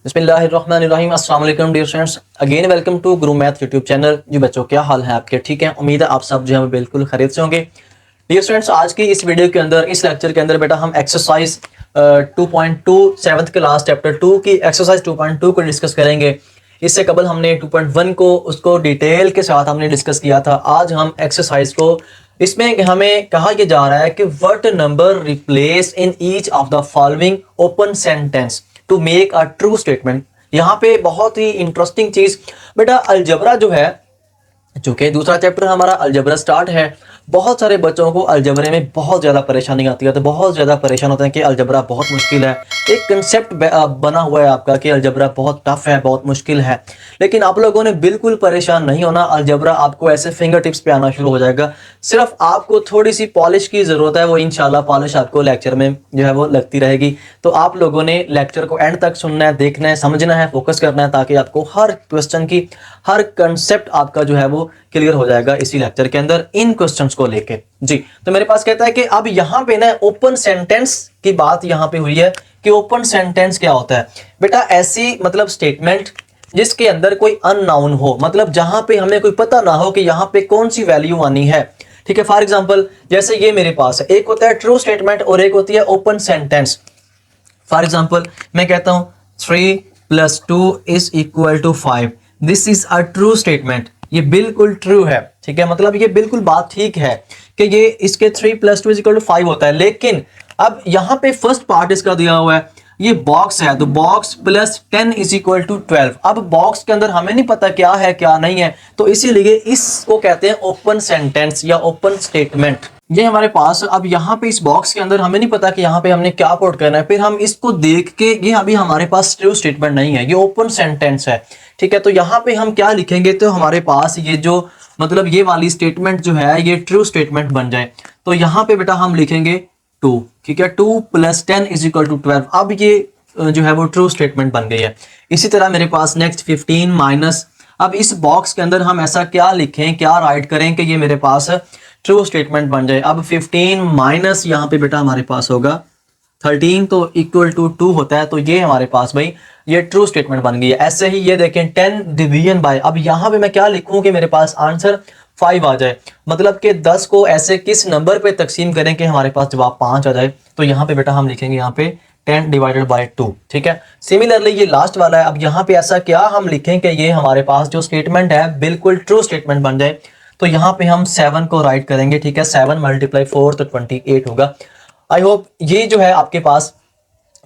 बिस्मिल्लाहिर्रहमानिर्रहीम अस्सलाम वालेकुम dear students, again welcome to Guru math YouTube channel. जी बच्चों, क्या हाल है आपके? ठीक है, उम्मीद है आप सब जो है बिल्कुल खैरियत से होंगे। डियर स्टूडेंट्स, आज की इस वीडियो के अंदर, इस लेक्चर के अंदर बेटा हम एक्सरसाइज 2.2 सेवन्थ क्लास चैप्टर 2 की एक्सरसाइज 2.2 को डिस्कस करेंगे। इससे कबल हमने 2.1 को उसको डिटेल के साथ हमने डिस्कस किया था। आज हम एक्सरसाइज को, इसमें हमें कहा यह जा रहा है कि what number replace in each of the following open sentence to make a true statement. यहाँ पे बहुत ही इंटरेस्टिंग चीज बेटा, अलजबरा जो है, चूंकि दूसरा चैप्टर हमारा अलजबरा स्टार्ट है, बहुत सारे बच्चों को अलजबरे में बहुत ज़्यादा परेशानी आती है, तो बहुत ज़्यादा परेशान होते हैं कि अलजबरा बहुत मुश्किल है। एक कंसेप्ट बना हुआ है आपका कि अलजबरा बहुत टफ है, बहुत मुश्किल है, लेकिन आप लोगों ने बिल्कुल परेशान नहीं होना। अलजबरा आपको ऐसे फिंगर टिप्स पे आना शुरू हो जाएगा। सिर्फ आपको थोड़ी सी पॉलिश की ज़रूरत है, वो इंशाल्लाह पॉलिश आपको लेक्चर में जो है वो लगती रहेगी। तो आप लोगों ने लेक्चर को एंड तक सुनना है, देखना है, समझना है, फोकस करना है, ताकि आपको हर क्वेश्चन की, हर कंसेप्ट आपका जो है वो क्लियर हो जाएगा इसी लेक्चर के अंदर, इन क्वेश्चंस को लेके। जी, तो मेरे पास कहता है कि अब यहाँ पे ना ओपन सेंटेंस की बात यहाँ पे हुई है कि ओपन सेंटेंस क्या होता है बेटा। ऐसी मतलब स्टेटमेंट जिसके अंदर कोई अननाउन हो, मतलब जहां पे हमें कोई पता ना हो कि यहाँ पे कौन सी वैल्यू आनी है। ठीक है, फॉर एग्जाम्पल जैसे ये मेरे पास है, एक होता है ट्रू स्टेटमेंट और एक होती है ओपन सेंटेंस। फॉर एग्जाम्पल मैं कहता हूं 3 + 2 = 5, this is a true statement. ये बिल्कुल ट्रू है। ठीक है, मतलब ये बिल्कुल बात ठीक है कि ये इसके 3 + 2 = 5 होता है। लेकिन अब यहाँ पे फर्स्ट पार्ट इसका दिया हुआ है, ये बॉक्स है, तो बॉक्स + 10 = 12। अब बॉक्स के अंदर हमें नहीं पता क्या है क्या नहीं है, तो इसीलिए इसको कहते हैं ओपन सेंटेंस या ओपन स्टेटमेंट। ये हमारे पास, अब यहाँ पे इस बॉक्स के अंदर हमें नहीं पता कि यहाँ पे हमने क्या पुट करना है, फिर हम इसको देख के, ये अभी हमारे पास ट्रू स्टेटमेंट नहीं है, ये ओपन सेंटेंस है। ठीक है, तो यहाँ पे हम क्या लिखेंगे, तो हमारे पास ये जो मतलब ये वाली स्टेटमेंट जो है ये ट्रू स्टेटमेंट बन जाए, तो यहाँ पे बेटा हम लिखेंगे 2। ठीक है, 2 + 10 = 12। अब ये जो है वो ट्रू स्टेटमेंट बन गई है। इसी तरह मेरे पास नेक्स्ट 15 माइनस, अब इस बॉक्स के अंदर हम ऐसा क्या लिखें, क्या राइट करें कि ये मेरे पास ट्रू स्टेटमेंट बन जाए। अब 15 माइनस यहाँ पे बेटा हमारे पास होगा 13, तो =2 होता है, तो ये हमारे पास भाई ये ट्रू स्टेटमेंट बन गई है। ऐसे ही ये देखें 10 डिवीजन बाय, अब यहाँ पे मैं क्या लिखूं कि मेरे पास आंसर 5 आ जाए, मतलब कि 10 को ऐसे किस नंबर पे तकसीम करें कि हमारे पास जवाब 5 आ जाए। तो यहाँ पे बेटा हम लिखेंगे यहाँ पे 10 / 2। ठीक है, सिमिलरली ये लास्ट वाला है, अब यहाँ पे ऐसा क्या हम लिखें कि ये हमारे पास जो स्टेटमेंट है बिल्कुल ट्रू स्टेटमेंट बन जाए। तो यहाँ पे हम 7 को राइट करेंगे। ठीक है, 7 × 4 तो 28 होगा। आई होप ये जो है आपके पास,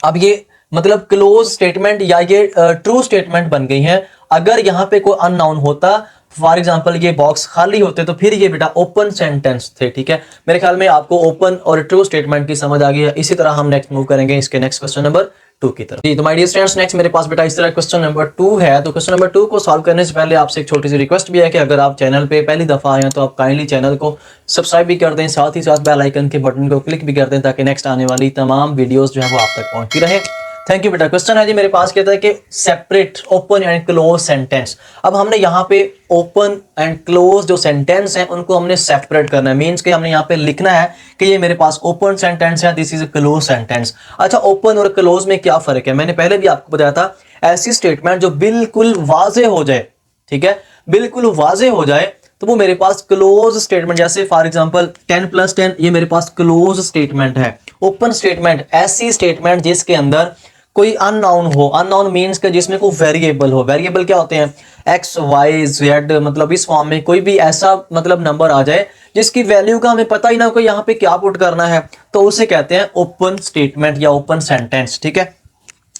अब ये मतलब क्लोज स्टेटमेंट या ये ट्रू स्टेटमेंट बन गई है। अगर यहाँ पे कोई अननाउन होता, फॉर एग्जांपल ये बॉक्स खाली होते, तो फिर ये बेटा ओपन सेंटेंस थे। ठीक है, मेरे ख्याल में आपको ओपन और ट्रू स्टेटमेंट की समझ आ गई है। इसी तरह हम नेक्स्ट मूव करेंगे इसके नेक्स्ट क्वेश्चन नंबर 2 की तरफ। जी, तो माय डियर स्टूडेंट्स, नेक्स्ट मेरे पास बेटा इस तरह क्वेश्चन नंबर 2 है। तो क्वेश्चन नंबर 2 को सॉल्व करने से पहले आपसे एक छोटी सी रिक्वेस्ट भी है कि अगर आप चैनल पे पहली दफा आए हैं तो आप काइंडली चैनल को सब्सक्राइब भी कर दें, साथ ही साथ बेल आइकन के बटन को क्लिक भी कर दें, ताकि नेक्स्ट आने वाली तमाम वीडियोस जो है वो आप तक पहुंचती रहे। थैंक यू बेटा। क्वेश्चन है जी मेरे पास, कहता है कि separate open and clause sentence. अब हमने यहाँ पे ओपन एंड क्लोज जो सेंटेंस हैं उनको हमने सेपरेट करना है, मींस कि हमने यहाँ पे लिखना है कि ये मेरे पास ओपन सेंटेंस है, this is a clause sentence. अच्छा, ओपन और क्लोज में क्या फर्क है? मैंने पहले भी आपको बताया था, ऐसी स्टेटमेंट जो बिल्कुल वाजे हो जाए, ठीक है, बिल्कुल वाजे हो जाए, तो वो मेरे पास क्लोज स्टेटमेंट। जैसे फॉर एग्जांपल 10 + 10, ये मेरे पास क्लोज स्टेटमेंट है। ओपन स्टेटमेंट ऐसी स्टेटमेंट जिसके अंदर कोई अननाउन हो, अननाउन मींस के जिसमें कोई वेरिएबल हो। वेरिएबल क्या होते हैं? x y z, मतलब इस फॉर्म में कोई भी ऐसा मतलब नंबर आ जाए जिसकी वैल्यू का हमें पता ही ना हो कि यहाँ पे क्या पुट करना है, तो उसे कहते हैं ओपन स्टेटमेंट या ओपन सेंटेंस। ठीक है,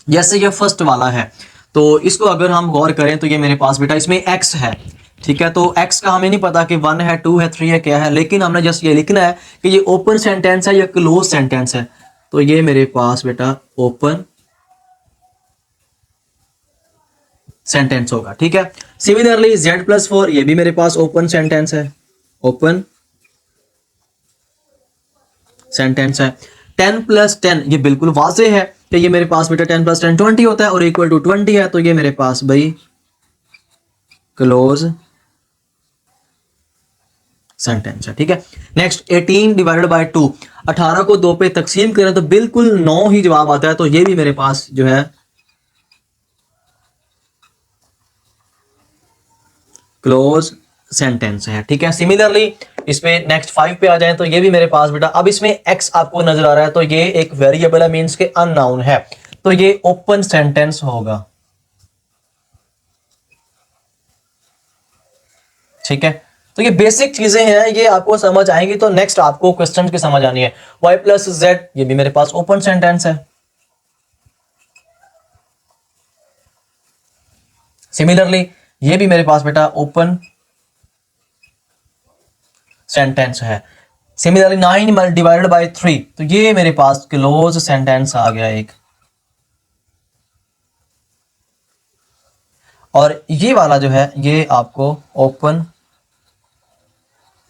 जैसे ये फर्स्ट वाला है, तो इसको अगर हम गौर करें तो ये मेरे पास बेटा इसमें x है। ठीक है, तो x का हमें नहीं पता कि 1 है, 2 है, 3 है, क्या है, लेकिन हमने जस्ट ये लिखना है कि ये ओपन सेंटेंस है या क्लोज सेंटेंस है। तो ये मेरे पास बेटा ओपन सेंटेंस होगा। ठीक है, सिमिलरली z + 4, ये भी मेरे पास ओपन सेंटेंस है, ओपन सेंटेंस है। 10 + 10, ये बिल्कुल वाजे है कि ये मेरे पास बेटा 10 + 10 20 होता है और = 20 है, तो ये मेरे पास भाई क्लोज सेंटेंस है। ठीक है, नेक्स्ट 18 / 2, 18 को 2 पे तकसीम करें तो बिल्कुल 9 ही जवाब आता है, तो ये भी मेरे पास जो है क्लोज सेंटेंस है, ठीक है। सिमिलरली इसमें नेक्स्ट 5 पे आ जाए तो ये भी मेरे पास बेटा, अब इसमें x आपको नजर आ रहा है तो ये एक वेरिएबल है, मींस के अननाउन है, तो ये ओपन सेंटेंस होगा, ठीक है। तो ये बेसिक चीजें हैं, ये आपको समझ आएंगी तो नेक्स्ट आपको क्वेश्चन की समझ आनी है। y प्लस जेड, ये भी मेरे पास ओपन सेंटेंस है। सिमिलरली ये भी मेरे पास बेटा ओपन सेंटेंस है। सिमिलरली 9 डिवाइडेड बाय 3, तो ये मेरे पास क्लोज सेंटेंस आ गया एक। और ये वाला जो है ये आपको ओपन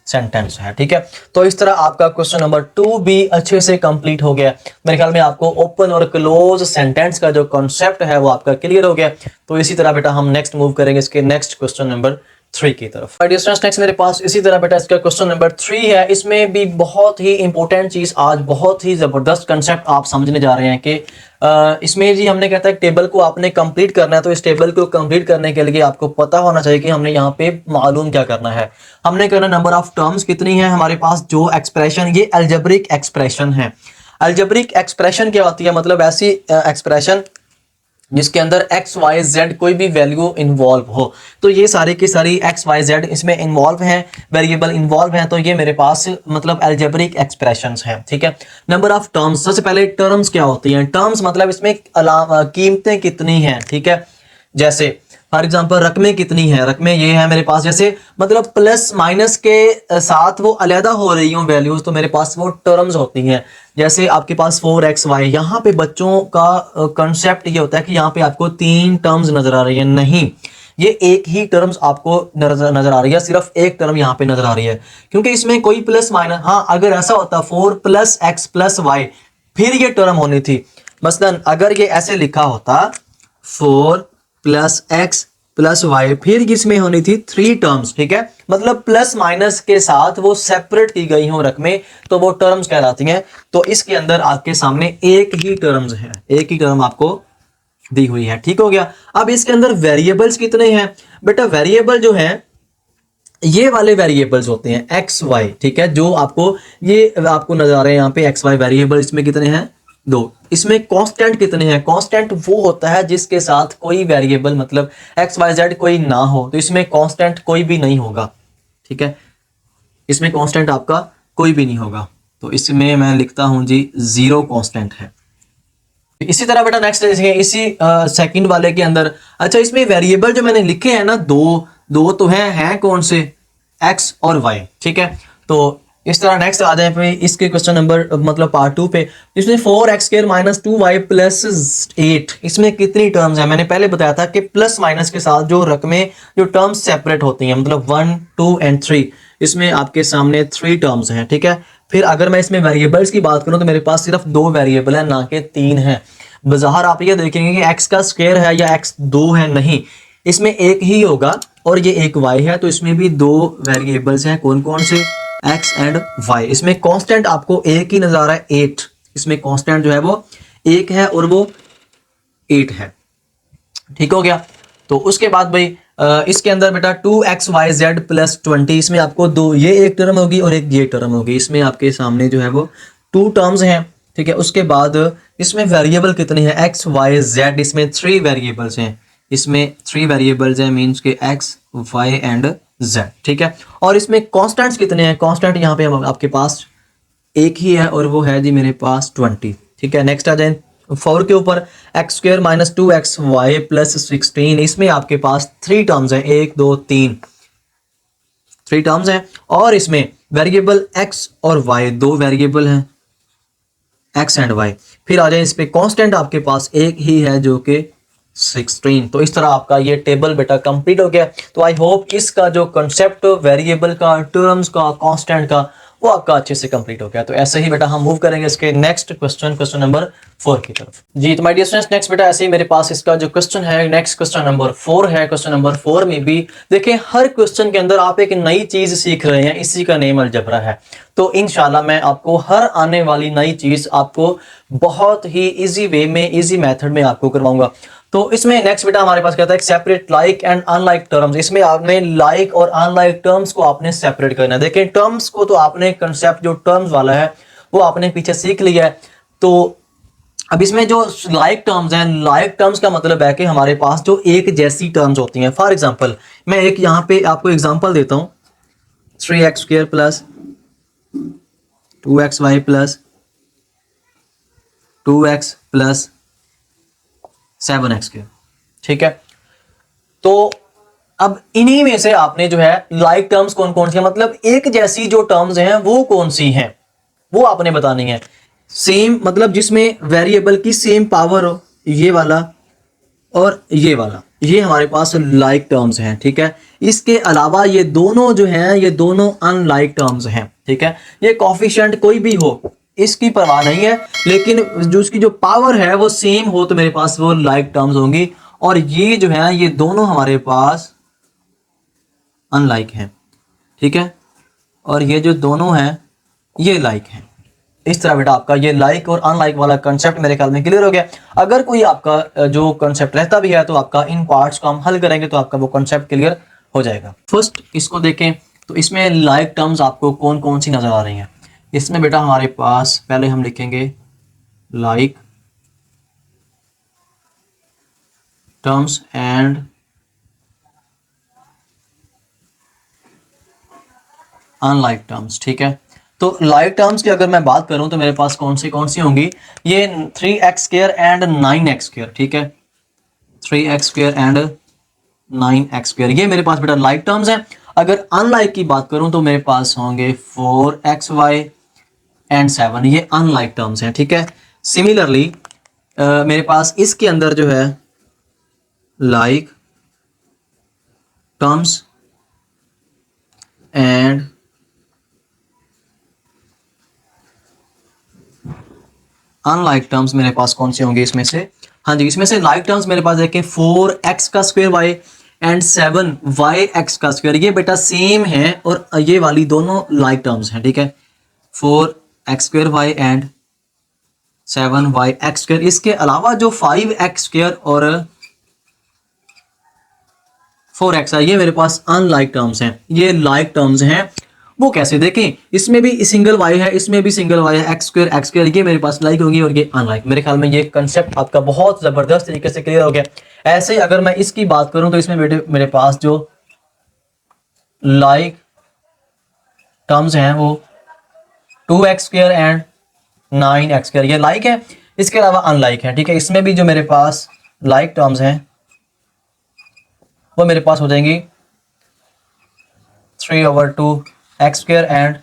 सेंटेंस है, ठीक है। तो इस तरह आपका क्वेश्चन नंबर 2 भी अच्छे से कंप्लीट हो गया। मेरे ख्याल में आपको ओपन और क्लोज सेंटेंस का जो कॉन्सेप्ट है वो आपका क्लियर हो गया। तो इसी तरह बेटा हम नेक्स्ट मूव करेंगे इसके नेक्स्ट क्वेश्चन नंबर 3 की तरफ। नेक्स्ट मेरे पास इसी तरह बेटा इसका क्वेश्चन नंबर 3 है। इसमें भी बहुत ही इंपॉर्टेंट चीज, आज बहुत ही जबरदस्त कंसेप्ट आप समझने जा रहे हैं कि इसमें जी हमने कहता है टेबल को आपने कंप्लीट करना है, तो इस टेबल को कंप्लीट करने के लिए आपको पता होना चाहिए कि हमने यहाँ पे मालूम क्या करना है। हमने करना नंबर ऑफ टर्म्स कितनी है हमारे पास, जो एक्सप्रेशन, ये अलजेब्रिक एक्सप्रेशन है। अलजेब्रिक एक्सप्रेशन क्या होती है, मतलब ऐसी एक्सप्रेशन जिसके अंदर एक्स वाई जेड कोई भी वैल्यू इन्वॉल्व हो। तो ये सारी की सारी एक्स वाई जेड इसमें इन्वॉल्व हैं, वेरिएबल इन्वॉल्व हैं, तो ये मेरे पास मतलब अलजेब्रिक एक्सप्रेशंस हैं, ठीक है। नंबर ऑफ टर्म्स, सबसे पहले टर्म्स क्या होती हैं। टर्म्स मतलब इसमें कीमतें कितनी हैं, ठीक है। जैसे फॉर एग्जाम्पल रकमें कितनी है, रकमें ये है मेरे पास, जैसे मतलब प्लस माइनस के साथ वो अलहदा हो रही हूँ वैल्यूज, तो मेरे पास वो टर्म्स होती हैं। जैसे आपके पास 4xy, यहाँ पे बच्चों का कंसेप्ट ये होता है कि यहाँ पे आपको 3 टर्म्स नजर आ रही है, नहीं, ये एक ही टर्म्स आपको नजर आ रही है, सिर्फ एक टर्म यहाँ पे नजर आ रही है, क्योंकि इसमें कोई प्लस माइनस, हाँ अगर ऐसा होता 4 + x + y फिर ये टर्म होनी थी। मसलन अगर ये ऐसे लिखा होता 4 + x + y, फिर इसमें होनी थी 3 टर्म्स, ठीक है। मतलब प्लस माइनस के साथ वो सेपरेट की गई हो रकमें, तो वो टर्म्स कहलाती हैं। तो इसके अंदर आपके सामने एक ही टर्म्स है, एक ही टर्म आपको दी हुई है, ठीक हो गया। अब इसके अंदर वेरिएबल्स कितने हैं बेटा, वेरिएबल जो है ये वाले वेरिएबल्स होते हैं एक्स वाई, ठीक है, जो आपको ये आपको नजर आ रहे हैं यहाँ पे एक्स वाई वेरिएबल, इसमें कितने हैं 2। इसमें कांस्टेंट कितने हैं, कांस्टेंट वो होता है जिसके साथ कोई वेरिएबल मतलब एक्स वाई जेड कोई ना हो, तो इसमें कांस्टेंट कोई भी नहीं होगा, ठीक है। इसमें कांस्टेंट आपका कोई भी नहीं होगा, तो इसमें मैं लिखता हूं जी 0 कांस्टेंट है। इसी तरह बेटा नेक्स्ट देखिए इसी सेकंड वाले के अंदर, अच्छा इसमें वेरिएबल जो मैंने लिखे हैं ना, दो तो हैं कौन से, एक्स और वाई, ठीक है। तो इस तरह नेक्स्ट आ जाए पे इसके क्वेश्चन नंबर मतलब पार्ट 2 पे, इसमें 4x² - 2y + 8, इसमें कितनी टर्म्स है। मैंने पहले बताया था कि प्लस माइनस के साथ जो रकमें जो टर्म्स सेपरेट होती हैं, मतलब 1, 2 एंड 3, इसमें आपके सामने 3 टर्म्स हैं, ठीक है। फिर अगर मैं इसमें वेरिएबल्स की बात करूं तो मेरे पास सिर्फ 2 वेरिएबल है, ना कि 3 है। बाहर आप ये देखेंगे कि x का स्क्वायर है या x 2 है, नहीं, इसमें एक ही होगा और ये एक y है, तो इसमें भी 2 वेरिएबल्स हैं, कौन कौन से, x एंड y। इसमें कांस्टेंट आपको एक ही नजर आ रहा है 8, इसमें कांस्टेंट जो है वो 1 है और वो 8 है, ठीक हो गया। तो उसके बाद भाई इसके अंदर बेटा 2xyz + 20, इसमें आपको 2 ये एक टर्म होगी और एक ये टर्म होगी, इसमें आपके सामने जो है वो 2 टर्म्स हैं, ठीक है। उसके बाद इसमें वेरिएबल कितने हैं, x y z, इसमें 3 वेरिएबल्स हैं, इसमें 3 वेरिएबल्स हैं, मींस के x y एंड z, ठीक है। और इसमें कांस्टेंट्स कितने हैं, कांस्टेंट यहाँ पे आपके पास एक ही है और वो है जी मेरे पास 20, ठीक है। नेक्स्ट आ जाए 4 के ऊपर, x² - 2xy + 16, इसमें आपके पास 3 टर्म्स हैं, 1 2 3 टर्म्स हैं, और इसमें वेरिएबल x और y 2 वेरिएबल हैं, x एंड y। फिर आ जाए इस पे कांस्टेंट आपके पास एक ही है जो कि 16। तो इस तरह आपका ये टेबल बेटा कंप्लीट हो गया। तो आई होप इसका जो कंसेप्ट वेरिएबल का, टर्म्स का, कांस्टेंट का, वो आपका अच्छे से कंप्लीट हो गया। तो ऐसे ही बेटा हम मूव करेंगे इसके नेक्स्ट क्वेश्चन नंबर 4 की तरफ। जी तो माय डियर स्टूडेंट्स, नेक्स्ट बेटा ऐसे ही मेरे पास इसका जो क्वेश्चन है, नेक्स्ट क्वेश्चन नंबर 4 है। क्वेश्चन नंबर 4 में भी देखें हर क्वेश्चन के अंदर आप एक नई चीज सीख रहे हैं, इसी का नेम अलजबरा है। तो इंशाल्लाह मैं आपको हर आने वाली नई चीज आपको बहुत ही इजी वे में, इजी मेथड में आपको करवाऊंगा। तो इसमें नेक्स्ट बेटा हमारे पास कहता है separate like and unlike terms. इसमें आपने लाइक और अनलाइक टर्म्स को आपने सेपरेट करना है। देखिए टर्म्स को तो आपने कंसेप्ट जो टर्म्स वाला है वो आपने पीछे सीख लिया है। तो अब इसमें जो लाइक टर्म्स हैं, लाइक टर्म्स का मतलब है कि हमारे पास जो एक जैसी टर्म्स होती हैं। फॉर एग्जांपल मैं एक यहाँ पे आपको एग्जांपल देता हूँ, 3x² plus 2xy plus 2x plus 7x²। ठीक है, तो अब इन्हीं में से आपने जो है लाइक टर्म्स कौन कौन सी है, मतलब एक जैसी जो टर्म्स हैं वो कौन सी हैं वो आपने बतानी है। सेम मतलब जिसमें वेरिएबल की सेम पावर हो, ये वाला और ये वाला, ये हमारे पास लाइक टर्म्स हैं। ठीक है, इसके अलावा ये दोनों जो हैं ये दोनों अनलाइक टर्म्स हैं। ठीक है, ये कोफिशिएंट कोई भी हो इसकी परवाह नहीं है, लेकिन जो उसकी जो पावर है वो सेम हो तो मेरे पास वो लाइक टर्म्स होंगी। और ये जो है ये दोनों हमारे पास अनलाइक हैं। ठीक है, और ये जो दोनों हैं ये लाइक हैं। इस तरह बेटा आपका ये लाइक और अनलाइक वाला कंसेप्ट मेरे ख्याल में क्लियर हो गया। अगर कोई आपका जो कंसेप्ट रहता भी है तो आपका इन पार्ट्स को हम हल करेंगे तो आपका वो कंसेप्ट क्लियर हो जाएगा। फर्स्ट इसको देखें तो इसमें लाइक टर्म्स आपको कौन कौन सी नजर आ रही हैं। इसमें बेटा हमारे पास पहले हम लिखेंगे like terms and unlike terms. ठीक है, तो लाइक टर्म्स की अगर मैं बात करूं तो मेरे पास कौन सी होंगी, ये 3x² एंड 9x²। ठीक है, 3x² एंड 9x², ये मेरे पास बेटा लाइक टर्म्स हैं। अगर अनलाइक की बात करूं तो मेरे पास होंगे 4xy एंड 7, ये अनलाइक टर्म्स हैं। ठीक है, सिमिलरली मेरे पास इसके अंदर जो है like terms and unlike terms मेरे पास कौन से होंगे इसमें से। हाँ जी, इसमें से लाइक टर्म्स मेरे पास देखें 4x² एंड 7yx², ये बेटा सेम है और ये वाली दोनों लाइक टर्म्स हैं। ठीक है, 4x² एंड 7yx²। इसके अलावा जो 5x² और 4x है ये मेरे पास अनलाइक टर्म्स हैं। ये लाइक टर्म्स हैं, वो कैसे देखें, इसमें भी सिंगल y है, इसमें भी सिंगल y है, x², ये मेरे पास लाइक होगी और ये अनलाइक। मेरे ख्याल में ये कंसेप्ट आपका बहुत जबरदस्त तरीके से क्लियर हो गया। ऐसे ही अगर मैं इसकी बात करूं तो इसमें मेरे पास जो लाइक टर्म्स हैं वो 2x² एंड 9x², ये लाइक है, इसके अलावा अनलाइक है। ठीक है, इसमें भी जो मेरे पास लाइक टर्म्स हैं वो मेरे पास हो जाएंगी 3/2x² एंड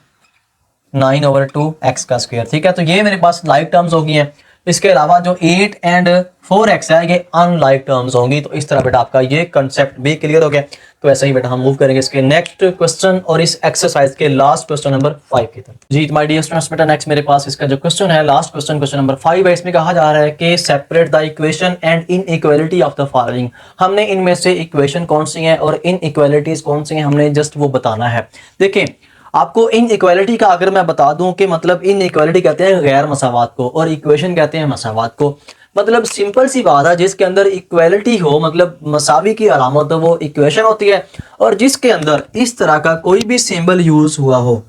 9/2x²। ठीक है, तो ये मेरे पास लाइक टर्म्स होगी हैं। इसके अलावा जो 8 एंड 4x है ये अनलाइक टर्म्स होंगी। तो इस तरह बेटा आपका ये कंसेप्ट भी क्लियर हो गया। तो ऐसा ही बेटा हम मूव करेंगे इसके नेक्स्ट क्वेश्चन और इस एक्सरसाइज के लास्ट क्वेश्चन नंबर 5 की तरफ। जी माय डियर स्टूडेंट्स, बेटा नेक्स्ट मेरे पास इसका जो क्वेश्चन है लास्ट क्वेश्चन, क्वेश्चन नंबर 5 है। इसमें कहा जा रहा है कि separate the equation and inequality of the following. हमने इनमें से इक्वेशन कौन सी हैं और इनइक्वालिटीज कौन सी हैं, हमने जस्ट वो बताना है। देखें आपको इन इक्वालिटी का अगर मैं बता दूं कि मतलब इन इक्वालिटी कहते हैं गैर मसावात को और इक्वेशन कहते हैं मसावात को। मतलब सिंपल सी बात है, जिसके अंदर इक्वालिटी हो मतलब मसावी की अलामत हो वो इक्वेशन होती है, और जिसके अंदर इस तरह का कोई भी सिंबल यूज हुआ हो,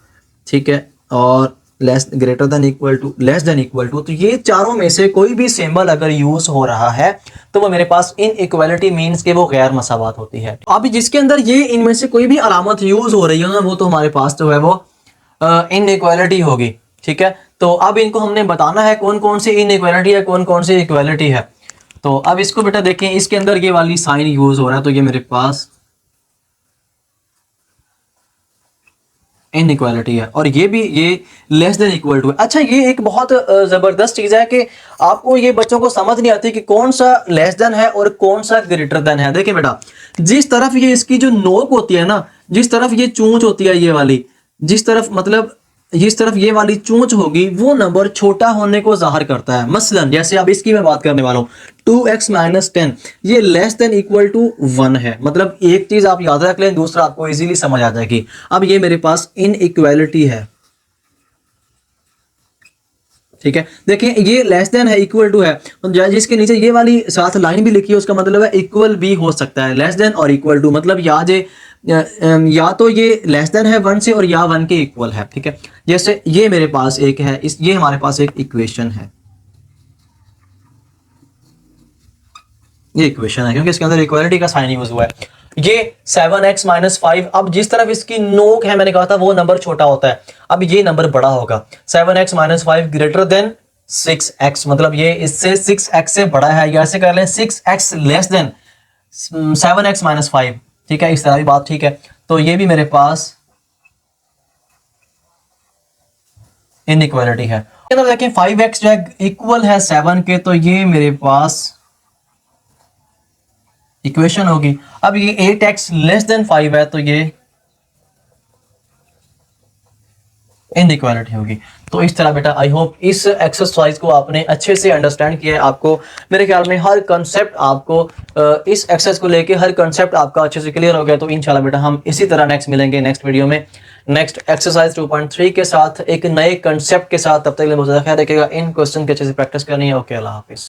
ठीक है, और less greater than equal to, less than equal to, तो ये चारों में से कोई भी सिंबल अगर यूज हो रहा है तो वो मेरे पास इन इक्वालिटी मीन्स के वो गैर मसावात होती है। अब जिसके अंदर ये इनमें से कोई भी अलामत यूज हो रही है ना वो तो हमारे पास जो है वो इन इक्वालिटी होगी। ठीक है, तो अब इनको हमने बताना है कौन कौन सी इन इक्वालिटी है, कौन कौन सी इक्वालिटी है। तो अब इसको बेटा देखें, इसके अंदर ये वाली साइन यूज हो रहा है तो ये मेरे पास इनइक्वालिटी है, और ये भी ये लेस देन इक्वल टू है। अच्छा, ये एक बहुत जबरदस्त चीज है कि आपको ये बच्चों को समझ नहीं आती कि कौन सा लेस देन है और कौन सा ग्रेटर देन है। देखिए बेटा, जिस तरफ ये इसकी जो नोक होती है ना, जिस तरफ ये चूंच होती है ये वाली, जिस तरफ मतलब जिस तरफ ये वाली चूंच होगी वो नंबर छोटा होने को जाहिर करता है। मसलन जैसे अब इसकी मैं बात करने वाला हूँ 2x - 10, ये लेस देन इक्वल टू 1 है। मतलब एक चीज आप याद रख लें, दूसरा आपको इजीली समझ आ जाएगी। अब ये मेरे पास इन इक्वालिटी है, ठीक है, देखिए ये लेस देन है, इक्वल टू है, तो जिसके नीचे ये वाली साथ लाइन भी लिखी है उसका मतलब है इक्वल भी हो सकता है। लेस देन और इक्वल टू मतलब या तो ये लेस देन है 1 से और या 1 के इक्वल है। ठीक है, जैसे ये मेरे पास एक है, ये हमारे पास एक इक्वेशन है, ये इक्वेशन है क्योंकि इसके अंदर इक्वालिटी का साइन यूज हुआ है। ये 7x माइनस 5, अब जिस तरफ इसकी नोक है मैंने कहा था वो नंबर छोटा होता है, अब ये नंबर बड़ा होगा। 7x minus 5 greater than 6x, मतलब ये इससे 6x से बड़ा है, या ऐसे कर लें 6x less than 7x minus 5। ठीक है, इस तरह की बात। ठीक है, तो ये भी मेरे पास इनइक्वालिटी है। देखें 5x जो है इक्वल है 7 के, तो ये मेरे पास इक्वेशन होगी। अब ये 8x लेस देन 5 है, तो ये इनइक्वालिटी होगी। तो इस तरह बेटा आई होप इस एक्सरसाइज को आपने अच्छे से अंडरस्टैंड किया है। आपको मेरे ख्याल में हर कंसेप्ट आपको इस एक्सरसाइज को लेके हर कंसेप्ट आपका अच्छे से क्लियर हो गया। तो इंशाल्लाह बेटा हम इसी तरह नेक्स्ट मिलेंगे नेक्स्ट वीडियो में, नेक्स्ट एक्सरसाइज 2.3 के साथ, एक नए कंसेप्ट के साथ। तब तक के लिए बहुत ज़्यादा ख्याल रखिएगा, इन क्वेश्चन के अच्छे से प्रैक्टिस करनी है। ओके, अल्लाह हाफिज़।